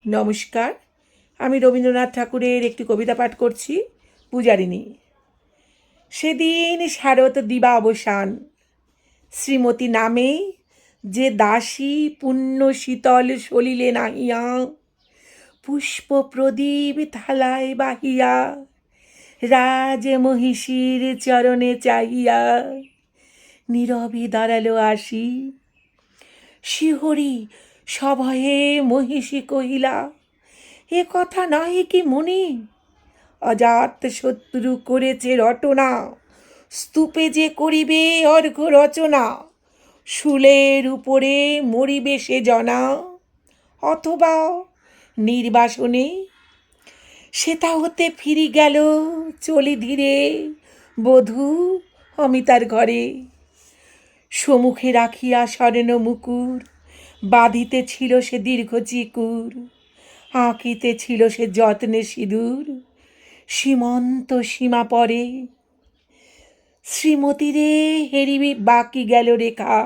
নমস্কার, আমি রবীন্দ্রনাথ ঠাকুরের একটি কবিতা পাঠ করছি, পূজারিণী। সেদিন শারদ দিবা অবসান, শ্রীমতী নামে যে দাসী পুণ্য শীতল সলিলে নাহিয়া, পুষ্প প্রদীপ থালায় বাহিয়া, রাজ মহিষীর চরণে চাহিয়া নীরবে দাঁড়ালো আসি। শিহরি সভয়ে মহিষী কহিলা, এ কথা নহে কি মনে? অজাত শত্রু করেছে রটনা, স্তূপে যে করিবে অর্ঘ্য রচনা। শুলের উপরে মরিবে সে জনা, অথবা নির্বাসনে। সেটা হতে ফিরি গেল চলি ধীরে, বধূ অমিতার ঘরে। সম্মুখে রাখিয়া স্বর্ণ মুকুর, বাঁধিতেছিল সে দীর্ঘ চিকুর, আঁকিতেছিল সে যত্নে সিঁদুর, সীমন্ত সীমা পরে। শ্রীমতীরে হেরিবি বাকি গেল রেখা,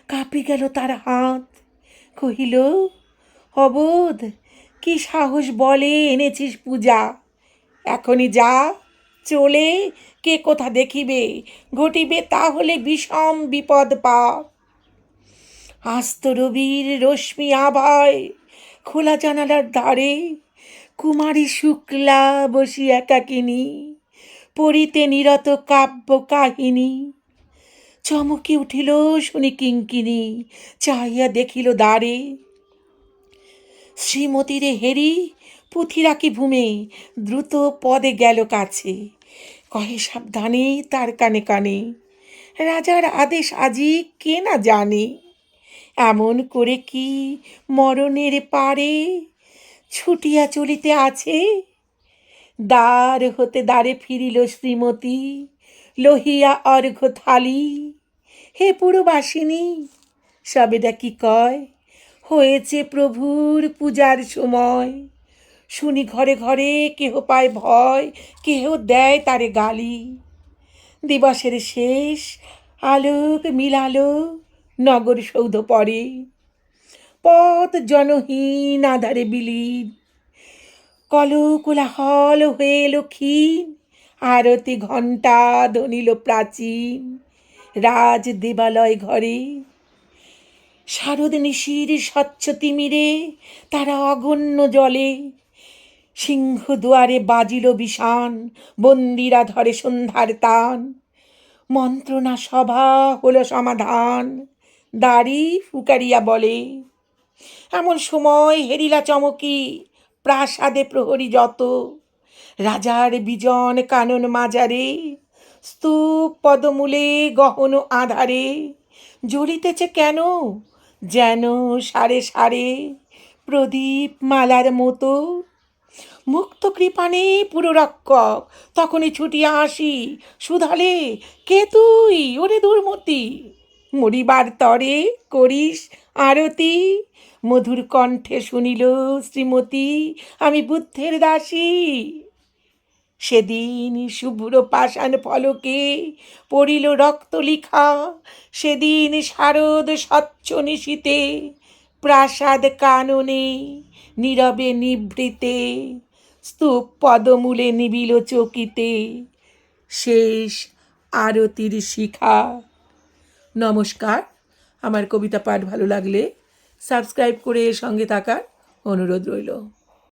কাঁপি গেল তার হাত। কহিল, অবোধ, কি সাহস বলে এনেছিস পূজা? এখনই যা, চলে কে কোথা দেখিবে, ঘটিবে তাহলে বিষম বিপদ পাপ। আস্ত রবির রশ্মি আভায় খোলা জানালার ধারে, কুমারী শুক্লা বসি একাকিনী, পড়িতে নিরত কাব্য কাহিনী। চমকে উঠিল শুনি কিঙ্কিনী, চাহিয়া দেখিল দ্বারে। শ্রীমতীরে হেরি পুঁথি রাখি ভূমে, দ্রুত পদে গেল কাছে। কহে সাবধানে তার কানে কানে, রাজার আদেশ আজি কে না জানে। এমন করে কি মরণের পারে ছুটিয়া চলিতে আছে? দ্বার হতে দ্বারে ফিরিল শ্রীমতী, লহিয়া অর্ঘ্য থালি। হে পুরবাসিনী, সবেদা কি কয়? হয়েছে প্রভুর পূজার সময়। শুনি ঘরে ঘরে কেহ পায় ভয়, কেহ দেয় তারে গালি। দিবসের শেষ আলোক মিলালো নগর সৌধ পরে, পথ জনহীন আধারে বিলীন। কল কোলাহল হয়ে এলো ক্ষীণ, আরতি ঘণ্টা ধ্বনিল প্রাচীন রাজ দেবালয় ঘরে। শারদ নিশির স্বচ্ছ তিমিরে তারা অগণ্য জলে, সিংহ দুয়ারে বাজিল বিষান, বন্দিরা ধরে সন্ধ্যার তান। মন্ত্রণা সভা হলো সমাধান, দাড়ি ফুকারিয়া বলে। এমন সময় হেরিলা চমকি, প্রাসাদে প্রহরী যত। রাজার বিজন কানন মাজারে, স্তূপ পদমূলে গহন আধারে। জ্বলিতেছে কেন যেন সারে সারে, প্রদীপ মালার মতো। মুক্ত কৃপানে পুররক্ষক তখনই ছুটিয়া আসি, শুধালে, কে তুই ওরে দুর্মতি? মরিবার তরে করিস আরতি। মধুর কণ্ঠে শুনিল শ্রীমতী, আমি বুদ্ধের দাসী। সেদিন শুভ্র পাষাণ ফলকে পড়িল রক্ত লিখা, সেদিন শারদ স্বচ্ছ নিশীতে, প্রাসাদ কাননে নীরবে নিভৃতে, স্তূপ পদমূলে নিবিল চকিতে, শেষ আরতির শিখা। নমস্কার, আমার কবিতা পাঠ ভালো লাগলে সাবস্ক্রাইব করে সঙ্গে থাকার অনুরোধ রইল।